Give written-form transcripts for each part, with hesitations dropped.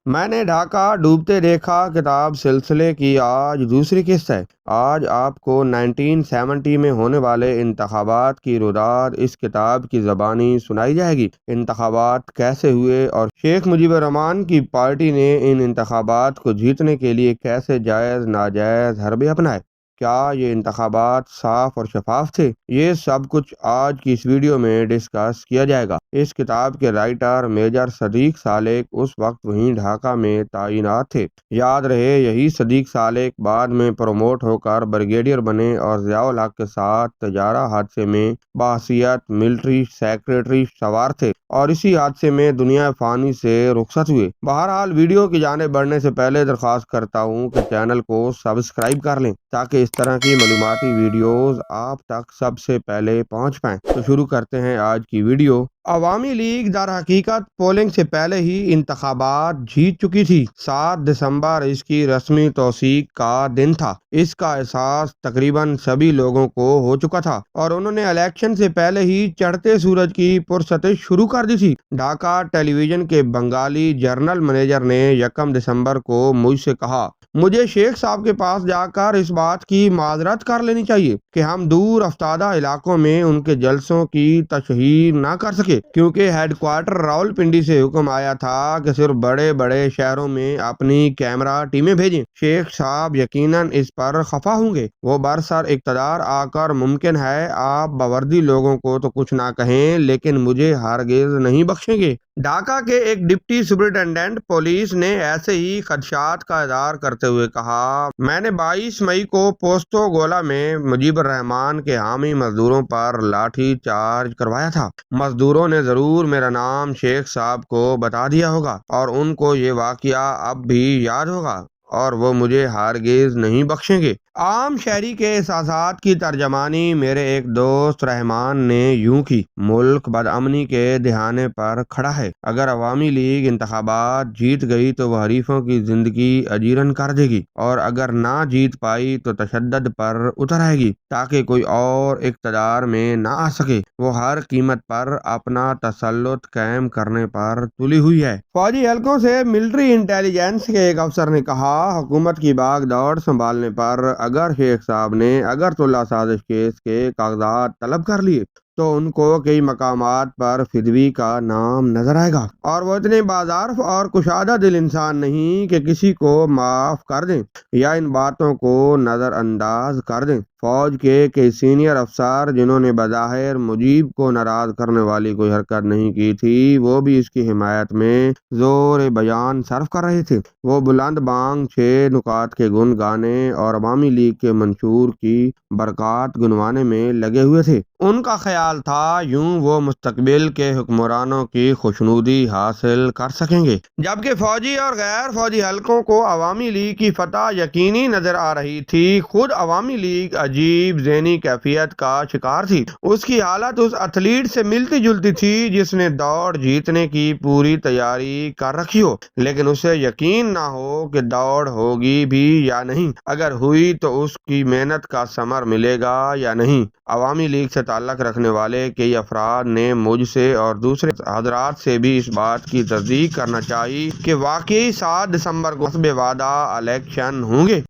میں نے ڈھاکہ ڈوبتے دیکھا کتاب سلسلے کی آج دوسری قسط ہے۔ آج آپ کو 1970 میں ہونے والے انتخابات کی روداد اس کتاب کی زبانی سنائی جائے گی۔ انتخابات کیسے ہوئے اور شیخ مجیب الرحمان کی پارٹی نے ان انتخابات کو جیتنے کے لیے کیسے جائز ناجائز حربے اپنائے۔ کیا یہ انتخابات صاف اور شفاف تھے؟ یہ سب کچھ آج کی اس ویڈیو میں ڈسکس کیا جائے گا۔ اس کتاب کے رائٹر میجر صدیق سالک اس وقت وہیں ڈھاکہ میں تعینات تھے۔ یاد رہے یہی صدیق سالک بعد میں پروموٹ ہو کر بریگیڈیئر بنے اور ضیاء الحق کے ساتھ تجارہ حادثے میں بحیثیت ملٹری سیکریٹری سوار تھے اور اسی حادثے میں دنیا فانی سے رخصت ہوئے۔ بہرحال ویڈیو کی جانب بڑھنے سے پہلے درخواست کرتا ہوں کہ چینل کو سبسکرائب کر لیں تاکہ اس طرح کی معلوماتی ویڈیوز آپ تک سب سے پہلے پہنچ پائیں۔ تو شروع کرتے ہیں آج کی ویڈیو۔ عوامی لیگ در حقیقت پولنگ سے پہلے ہی انتخابات جیت چکی تھی۔ 7 دسمبر اس کی رسمی توثیق کا دن تھا۔ اس کا احساس تقریباً سبھی لوگوں کو ہو چکا تھا اور انہوں نے الیکشن سے پہلے ہی چڑھتے سورج کی پرستش شروع کر دی تھی۔ ڈھاکہ ٹیلی ویژن کے بنگالی جرنل منیجر نے 1 دسمبر کو مجھ سے کہا، مجھے شیخ صاحب کے پاس جا کر اس بات کی معذرت کر لینی چاہیے کہ ہم دور افتادہ علاقوں میں ان کے جلسوں کی تشہیر نہ کر سکے، کیونکہ ہیڈ کوارٹر راولپنڈی سے حکم آیا تھا کہ صرف بڑے بڑے شہروں میں اپنی کیمرہ ٹیمیں بھیجیں۔ شیخ صاحب یقیناً اس پر خفا ہوں گے۔ وہ برسر اقتدار آ کر ممکن ہے آپ باوردی لوگوں کو تو کچھ نہ کہیں لیکن مجھے ہرگز نہیں بخشیں گے۔ ڈھاکہ کے ایک ڈپٹی سپرنٹینڈنٹ پولیس نے ایسے ہی خدشات کا اظہار کرتے ہوئے کہا، میں نے 22 مئی کو پوستو گولا میں مجیب الرحمان کے حامی مزدوروں پر لاٹھی چارج کروایا تھا۔ مزدوروں نے ضرور میرا نام شیخ صاحب کو بتا دیا ہوگا اور ان کو یہ واقعہ اب بھی یاد ہوگا اور وہ مجھے ہرگز نہیں بخشیں گے۔ عام شہری کے احساسات کی ترجمانی میرے ایک دوست رحمان نے یوں کی، ملک بدامنی کے دہانے پر کھڑا ہے۔ اگر عوامی لیگ انتخابات جیت گئی تو وہ حریفوں کی زندگی اجیرن کر دے گی اور اگر نہ جیت پائی تو تشدد پر اتر آئے گی تاکہ کوئی اور اقتدار میں نہ آ سکے۔ وہ ہر قیمت پر اپنا تسلط قائم کرنے پر تلی ہوئی ہے۔ فوجی حلقوں سے ملٹری انٹیلیجنس کے ایک افسر نے کہا، حکومت کی باغ دوڑ سنبھالنے پر اگر شیخ صاحب نے اگرتلہ سازش کیس کے کاغذات طلب کر لیے تو ان کو کئی مقامات پر فدوی کا نام نظر آئے گا اور وہ اتنے بازارف اور کشادہ دل انسان نہیں کہ کسی کو معاف کر دیں یا ان باتوں کو نظر انداز کر دیں۔ فوج کے کئی سینئر افسر جنہوں نے بظاہر مجیب کو ناراض کرنے والی کوئی حرکت نہیں کی تھی، وہ بھی اس کی حمایت میں زور بیان صرف کر رہے تھے۔ وہ بلند بانگ 6 نکات کے گن گانے اور عوامی لیگ کے منشور کی برکات گنوانے میں لگے ہوئے تھے۔ ان کا خیال تھا یوں وہ مستقبل کے حکمرانوں کی خوشنودی حاصل کر سکیں گے، جبکہ فوجی اور غیر فوجی حلقوں کو عوامی لیگ کی فتح یقینی نظر آ رہی تھی۔ خود عوامی لیگ عجیب ذہنی کیفیت کا شکار تھی۔ اس کی حالت اس ایتھلیٹ سے ملتی جلتی تھی جس نے دوڑ جیتنے کی پوری تیاری کر رکھی ہو لیکن اسے یقین نہ ہو کہ دوڑ ہوگی بھی یا نہیں، اگر ہوئی تو اس کی محنت کا ثمر ملے گا یا نہیں۔ عوامی لیگ سے تعلق رکھنے والے کئی افراد نے مجھ سے اور دوسرے حضرات سے بھی اس بات کی تصدیق کرنا چاہی کہ واقعی 7 دسمبر کو حسب وعدہ الیکشن ہوں گے۔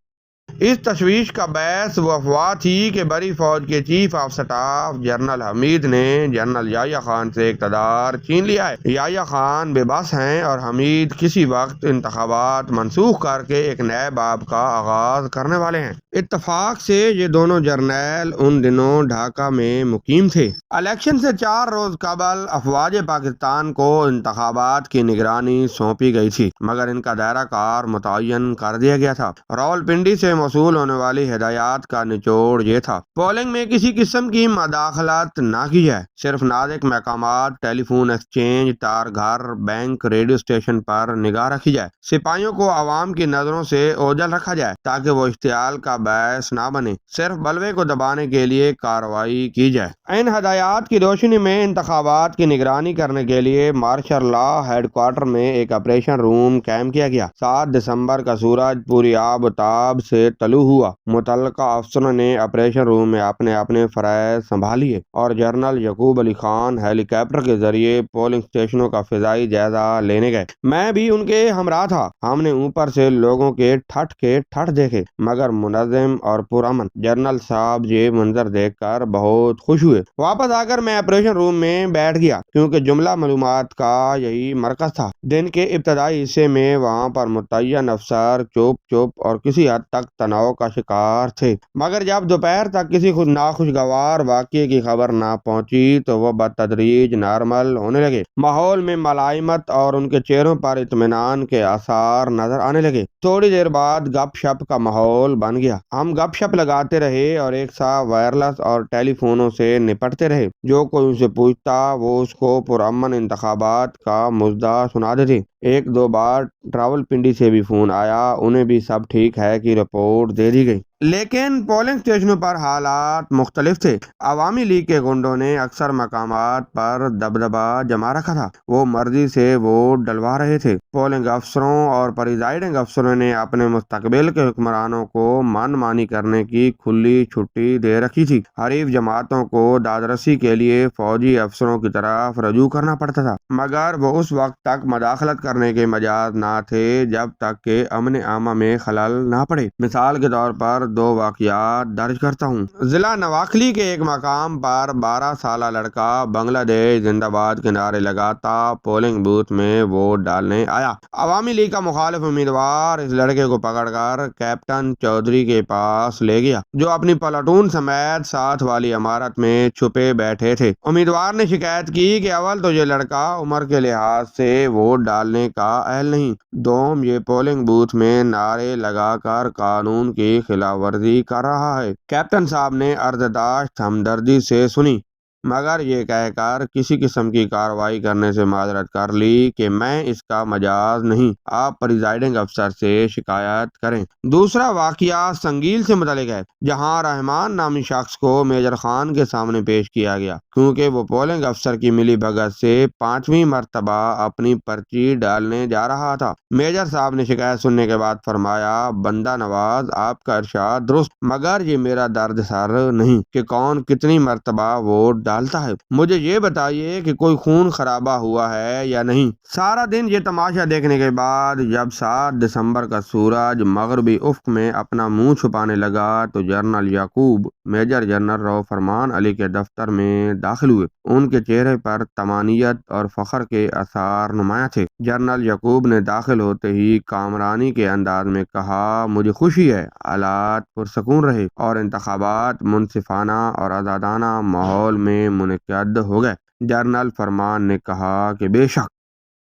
اس تشویش کا باعث وہ افواہ تھی کہ بڑی فوج کے چیف آف سٹاف جنرل حمید نے جنرل یحییٰ خان سے اقتدار چھین لیا ہے۔ یحییٰ خان بے بس ہیں اور حمید کسی وقت انتخابات منسوخ کر کے ایک نئے باب کا آغاز کرنے والے ہیں۔ اتفاق سے یہ دونوں جرنیل ان دنوں ڈھاکہ میں مقیم تھے۔ الیکشن سے 4 روز قبل افواج پاکستان کو انتخابات کی نگرانی سونپی گئی تھی مگر ان کا دائرہ کار متعین کر دیا گیا تھا۔ راولپنڈی سے موصول ہونے والی ہدایات کا نچوڑ یہ تھا، پولنگ میں کسی قسم کی مداخلت نہ کی جائے، صرف نازک مقامات، ٹیلی فون ایکسچینج، تار گھر، بینک، ریڈیو اسٹیشن پر نگاہ رکھی جائے، سپاہیوں کو عوام کی نظروں سے اوجھل رکھا جائے تاکہ وہ اشتعال کا باعث نہ بنے، صرف بلوے کو دبانے کے لیے کارروائی کی جائے۔ ان ہدایات کی روشنی میں انتخابات کی نگرانی کرنے کے لیے مارشل لا ہیڈ کوارٹر میں ایک آپریشن روم قائم کیا گیا۔ 7 دسمبر کا سورج پوری آب و تاب سے طلوع ہوا۔ متعلقہ افسروں نے آپریشن روم میں اپنے اپنے فرائض سنبھالیے اور جنرل یعقوب علی خان ہیلی کاپٹر کے ذریعے پولنگ اسٹیشنوں کا فضائی جائزہ لینے گئے۔ میں بھی ان کے ہمراہ تھا۔ ہم نے اوپر سے لوگوں کے ٹھٹ دیکھے مگر منظم اور پرامن۔ جنرل صاحب یہ منظر دیکھ کر بہت خوش ہوئے۔ واپس آ کر میں آپریشن روم میں بیٹھ گیا کیونکہ جملہ معلومات کا یہی مرکز تھا۔ دن کے ابتدائی حصے میں وہاں پر متعین افسر چپ اور کسی حد تک تناؤ کا شکار تھے، مگر جب دوپہر تک کسی ناخوشگوار واقعے کی خبر نہ پہنچی تو وہ بتدریج نارمل ہونے لگے۔ ماحول میں ملائمت اور ان کے چہروں پر اطمینان کے آثار نظر آنے لگے۔ تھوڑی دیر بعد گپ شپ کا ماحول بن گیا۔ ہم گپ شپ لگاتے رہے اور ایک ساتھ وائرلیس اور ٹیلی فونوں سے نپٹتے رہے۔ جو کوئی ان سے پوچھتا وہ اس کو پرامن انتخابات کا مژدہ سنا دیتے۔ ایک دو بار راولپنڈی سے بھی فون آیا، انہیں بھی سب ٹھیک ہے کی رپورٹ دے دی گئی۔ لیکن پولنگ اسٹیشنوں پر حالات مختلف تھے۔ عوامی لیگ کے گنڈوں نے اکثر مقامات پر دبدبہ جما رکھا تھا۔ وہ مرضی سے ووٹ ڈلوا رہے تھے۔ پولنگ افسروں اور پریزائڈنگ افسروں نے اپنے مستقبل کے حکمرانوں کو من مانی کرنے کی کھلی چھٹی دے رکھی تھی۔ حریف جماعتوں کو دادرسی کے لیے فوجی افسروں کی طرف رجوع کرنا پڑتا تھا، مگر وہ اس وقت تک مداخلت کرنے کے مجاز نہ تھے جب تک کہ امن عامہ میں خلل نہ پڑے۔ مثال کے طور پر دو واقعات درج کرتا ہوں۔ ضلع نواکھلی کے ایک مقام پر 12 سالہ لڑکا بنگلہ دیش زندہ باد کے نعرے لگاتا پولنگ بوتھ میں ووٹ ڈالنے آیا۔ عوامی لیگ کا مخالف امیدوار اس لڑکے کو پکڑ کر کیپٹن چودھری کے پاس لے گیا جو اپنی پلاٹون سمیت ساتھ والی عمارت میں چھپے بیٹھے تھے۔ امیدوار نے شکایت کی کہ اول تو یہ لڑکا عمر کے لحاظ سے ووٹ ڈالنے کا اہل نہیں، دوم یہ پولنگ بوتھ میں نعرے لگا کر قانون کی خلاف ورزی کر رہا ہے۔ کیپٹن صاحب نے عرضداشت ہمدردی سے سنی مگر یہ کہہ کر کسی قسم کی کارروائی کرنے سے معذرت کر لی کہ میں اس کا مجاز نہیں، آپ پریزائڈنگ افسر سے شکایت کریں۔ دوسرا واقعہ سنگیل سے متعلق ہے جہاں رحمان نامی شخص کو میجر خان کے سامنے پیش کیا گیا کیونکہ وہ پولنگ افسر کی ملی بھگت سے 5ویں مرتبہ اپنی پرچی ڈالنے جا رہا تھا۔ میجر صاحب نے شکایت سننے کے بعد فرمایا، بندہ نواز آپ کا ارشاد درست، مگر یہ میرا درد سر نہیں کہ کون کتنی مرتبہ ووٹ ڈالتا ہے، مجھے یہ بتائیے کہ کوئی خون خرابہ ہوا ہے یا نہیں۔ سارا دن یہ تماشا دیکھنے کے بعد جب 7 دسمبر کا سورج مغربی افق میں اپنا منہ چھپانے لگا تو جنرل یعقوب میجر جنرل رو فرمان علی کے دفتر میں داخل ہوئے۔ ان کے چہرے پر طمانینت اور فخر کے آثار نمایاں تھے۔ جنرل یعقوب نے داخل ہوتے ہی کامرانی کے انداز میں کہا، مجھے خوشی ہے حالات پرسکون رہے اور انتخابات منصفانہ اور آزادانہ ماحول میں منعقد ہو گئے۔ جنرل فرمان نے کہا کہ بے شک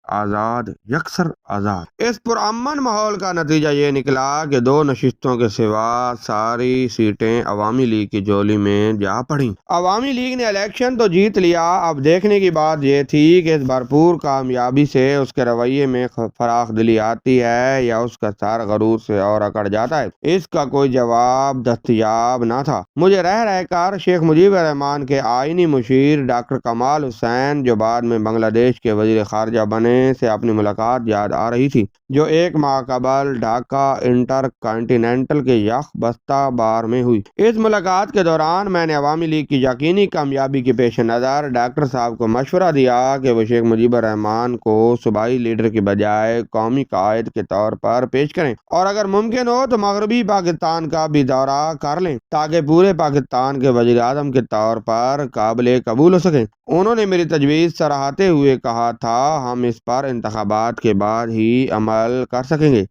آزاد یکسر آزاد۔ اس پرامن ماحول کا نتیجہ یہ نکلا کہ 2 نشستوں کے سوا ساری سیٹیں عوامی لیگ کی جولی میں جا پڑیں۔ عوامی لیگ نے الیکشن تو جیت لیا، اب دیکھنے کی بات یہ تھی کہ اس بھرپور کامیابی سے اس کے رویے میں فراخ دلی آتی ہے یا اس کا سر غرور سے اور اکڑ جاتا ہے۔ اس کا کوئی جواب دستیاب نہ تھا۔ مجھے رہ کر شیخ مجیب الرحمان کے آئینی مشیر ڈاکٹر کمال حسین جو بعد میں بنگلہ دیش کے وزیر خارجہ بنے سے اپنی ملاقات یاد آ رہی تھی جو 1 ماہ قبل ڈھاکہ انٹر کانٹیننٹل کے یخ بستہ بار میں ہوئی۔ اس ملاقات کے دوران میں نے عوامی لیگ کی یقینی کامیابی کے پیش نظر ڈاکٹر صاحب کو مشورہ دیا کہ وہ شیخ مجیب الرحمان کو صوبائی لیڈر کی بجائے قومی قائد کے طور پر پیش کریں اور اگر ممکن ہو تو مغربی پاکستان کا بھی دورہ کر لیں تاکہ پورے پاکستان کے وزیر اعظم کے طور پر قابل قبول ہو سکیں۔ انہوں نے میری تجویز سراہتے ہوئے کہا تھا، ہم اس پر انتخابات کے بعد ہی عمل کر سکیں گے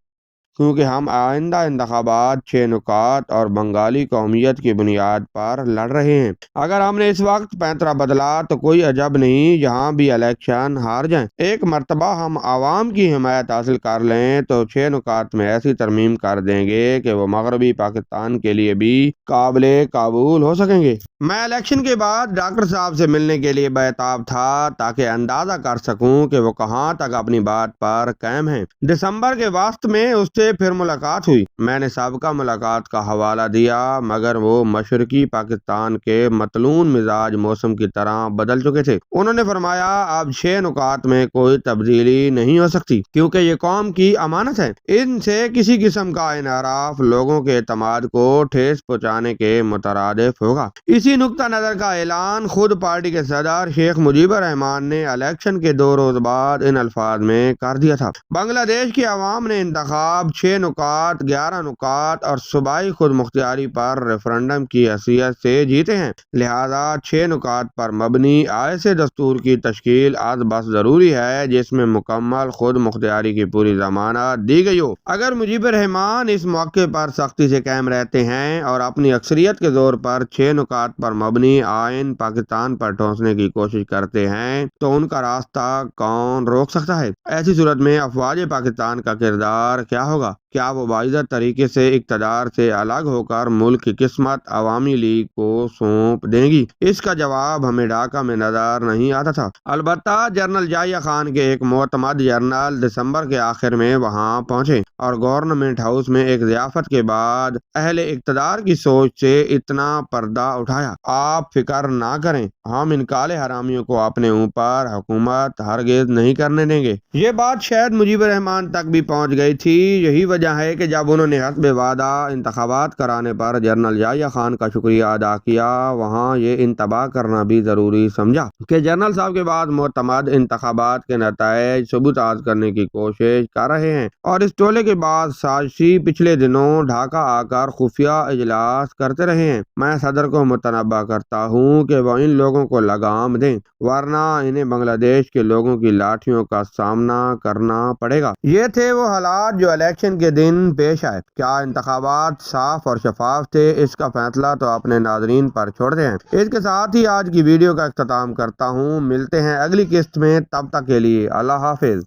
کیونکہ ہم آئندہ انتخابات 6 نکات اور بنگالی قومیت کی بنیاد پر لڑ رہے ہیں۔ اگر ہم نے اس وقت پینترا بدلا تو کوئی عجب نہیں یہاں بھی الیکشن ہار جائیں۔ ایک مرتبہ ہم عوام کی حمایت حاصل کر لیں تو 6 نکات میں ایسی ترمیم کر دیں گے کہ وہ مغربی پاکستان کے لیے بھی قابل قبول ہو سکیں گے۔ میں الیکشن کے بعد ڈاکٹر صاحب سے ملنے کے لیے بیتاب تھا تاکہ اندازہ کر سکوں کہ وہ کہاں تک اپنی بات پر قائم ہیں۔ دسمبر کے وسط میں اس سے سے پھر ملاقات ہوئی۔ میں نے سابقہ ملاقات کا حوالہ دیا مگر وہ مشرقی پاکستان کے متلون مزاج موسم کی طرح بدل چکے تھے۔ انہوں نے فرمایا اب 6 نکات میں کوئی تبدیلی نہیں ہو سکتی کیونکہ یہ قوم کی امانت ہے۔ ان سے کسی قسم کا انحراف لوگوں کے اعتماد کو ٹھیس پہنچانے کے مترادف ہوگا۔ اسی نقطہ نظر کا اعلان خود پارٹی کے صدر شیخ مجیب الرحمان نے الیکشن کے 2 روز بعد ان الفاظ میں کر دیا تھا۔ بنگلہ دیش کی عوام نے انتخاب 6 نکات، 11 نکات اور صوبائی خود مختاری پر ریفرنڈم کی حیثیت سے جیتے ہیں، لہذا 6 نکات پر مبنی ایسے دستور کی تشکیل از بس ضروری ہے جس میں مکمل خود مختاری کی پوری ضمانت دی گئی ہو۔ اگر مجیب الرحمان اس موقع پر سختی سے قائم رہتے ہیں اور اپنی اکثریت کے زور پر 6 نکات پر مبنی آئین پاکستان پر ٹھونسنے کی کوشش کرتے ہیں تو ان کا راستہ کون روک سکتا ہے؟ ایسی صورت میں افواج پاکستان کا کردار کیا ہوگا؟ کیا وہ باعزت طریقے سے اقتدار سے الگ ہو کر ملک کی قسمت عوامی لیگ کو سونپ دیں گی؟ اس کا جواب ہمیں ڈھاکہ میں نظر نہیں آتا تھا۔ البتہ جنرل ضیاء خان کے ایک معتمد جنرل دسمبر کے آخر میں وہاں پہنچے اور گورنمنٹ ہاؤس میں ایک ضیافت کے بعد اہل اقتدار کی سوچ سے اتنا پردہ اٹھایا: آپ فکر نہ کریں، ہم ان کالے حرامیوں کو اپنے اوپر حکومت ہرگز نہیں کرنے دیں گے۔ یہ بات شاید مجیب الرحمان تک بھی پہنچ گئی تھی۔ یہی وجہ ہے کہ جب انہوں نے حسب وعدہ انتخابات کرانے پر جنرل ضیاء خان کا شکریہ ادا کیا، وہاں یہ انتباہ کرنا بھی ضروری سمجھا کہ جنرل صاحب کے بعد معتمد انتخابات کے نتائج ثبوت کرنے کی کوشش کر رہے ہیں اور اس ٹولے کے بعد سازشی پچھلے دنوں ڈھاکہ آ کر خفیہ اجلاس کرتے رہے ہیں۔ میں صدر کو متنبہ کرتا ہوں کہ وہ ان لوگوں کو لگام دیں ورنہ انہیں بنگلہ دیش کے لوگوں کی لاٹھیوں کا سامنا کرنا پڑے گا۔ یہ تھے وہ حالات جو الیکشن کے دن پیش آئے۔ کیا انتخابات صاف اور شفاف تھے؟ اس کا فیصلہ تو اپنے ناظرین پر چھوڑتے ہیں۔ اس کے ساتھ ہی آج کی ویڈیو کا اختتام کرتا ہوں۔ ملتے ہیں اگلی قسط میں، تب تک کے لیے اللہ حافظ۔